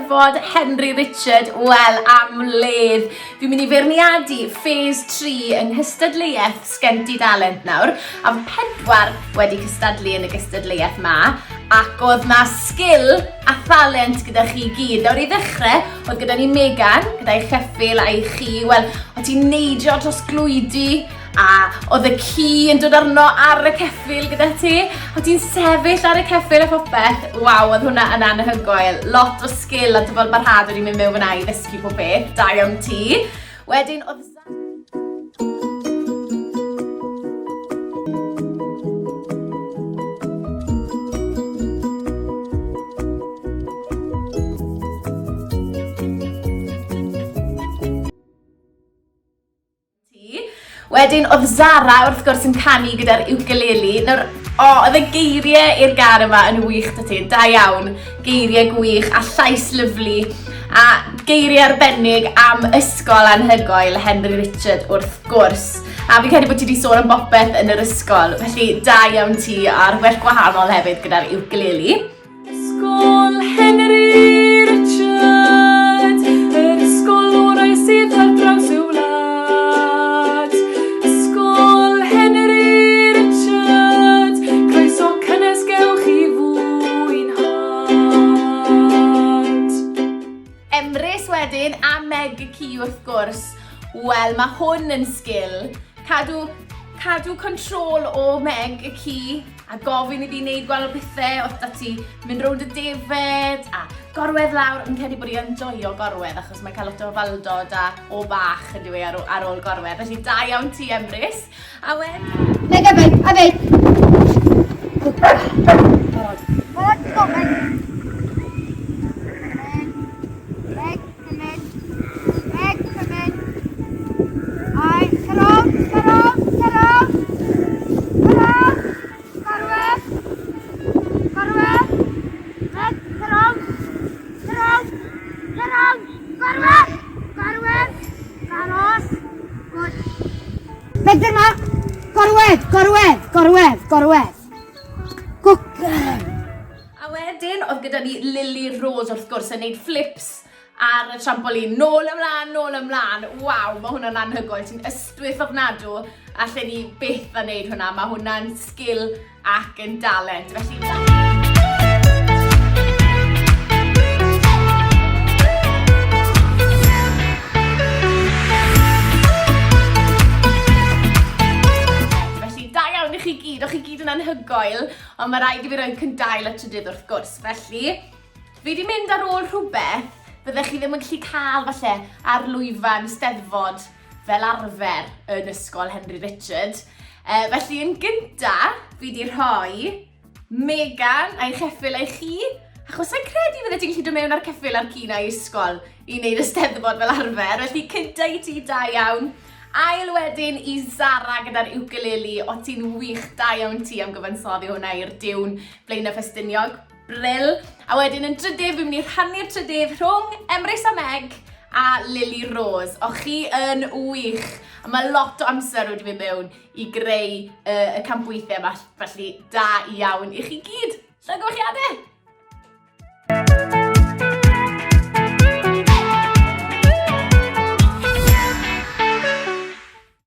'Steddfod Henry Richard, wel am ledd. Fi'n mynd i feirniadu Phase 3 yng nghystadleuaeth Sgenti Dalent nawr, a fy 4 wedi cystadlu yn y gystadleuaeth ma, ac oedd na sgil a thalent gyda chi gyd. Nawr i ddechrau, oedd gyda ni Megan, gyda'i cheffyl a'i chi, wel, oedd ti'n neidio dros glwydi, a oedd y ci yn dod arno ar y ceffyl gyda ti, a ti'n sefyll ar y ceffyl a phopeth. Waw, oedd hwnna yn anhygoel. Lot o sgil a dyfod barhad wedi mynd mewn fyna i ddysgu popeth. Da iawn ti. Wedyn oedd... Wedyn, oedd Zara wrth gwrs yn canu gyda'r ukulele. Nawr, oedd y geiriau i'r gar yma yn wych da ti, da iawn. Geiriau gwych a llais lyflu. A geiriau arbennig am ysgol anhygoel Henry Richard wrth gwrs. A fi'n credu bod ti wedi sôn am bopeth yn yr ysgol. Felly, da iawn ti ar werth gwahanol hefyd gyda'r ukulele. Ysgol Henry Richard, yr ysgol orau sydd ar draws y wlad. Wedyn, a Meg y ci wrth gwrs, wel, mae hwn yn sgil. Cadw control o Meg y ci, a gofyn iddi wneud gwahanol pethau, oedd da ti mynd rownd y defed, a gorwedd lawr. Yn credu bod i'n joio gorwedd, achos mae'n cael lot o faldod a o bach yn dwi ar ôl gorwedd. Felly, da iawn ti, Emrys. A wedyn... Meg, a Meg! Meg! Gorwedd. A wedyn, oedd gyda ni Lily Rose wrth gwrs yn neud flips ar y trampolin. Nôl ymlaen. Waw, mae hwnna'n anhygoel. Ti'n ystwyth ofnadw, allan ni byth a neud hwnna. Mae hwnna'n sgil ac yn dalent. O'ch chi gyd yn anhygoel, ond mae rhaid i fi roi cyndail a trydydd wrth gwrs. Felly, fi wedi mynd ar ôl rhywbeth, byddech chi ddim yn gallu cael falle ar lwyfan Steddfod fel arfer yn ysgol Henry Richard. Felly, yn gynta, fi wedi rhoi Megan a'i cheffyl a'i chi, achos sa'n credu fydde ti'n gallu dod mewn ar ceffyl a'r ci na i ysgol i wneud y Steddfod fel arfer. Felly, cynta i ti da iawn. Ail wedyn i Zara gyda'r ukulele, o ti'n wych da iawn ti am gyfansoddi hwnna i'r diwn Blaenau Ffestiniog. Brill. A wedyn yn trydydd, fi'n mynd i rhannu'r trydydd rhwng Emrys a Meg a Lily Rose. O chi yn wych. A mae lot o amser wedi mynd mewn i greu y campweithiau yma, felly da iawn i chi gyd. Llongyfarchiadau!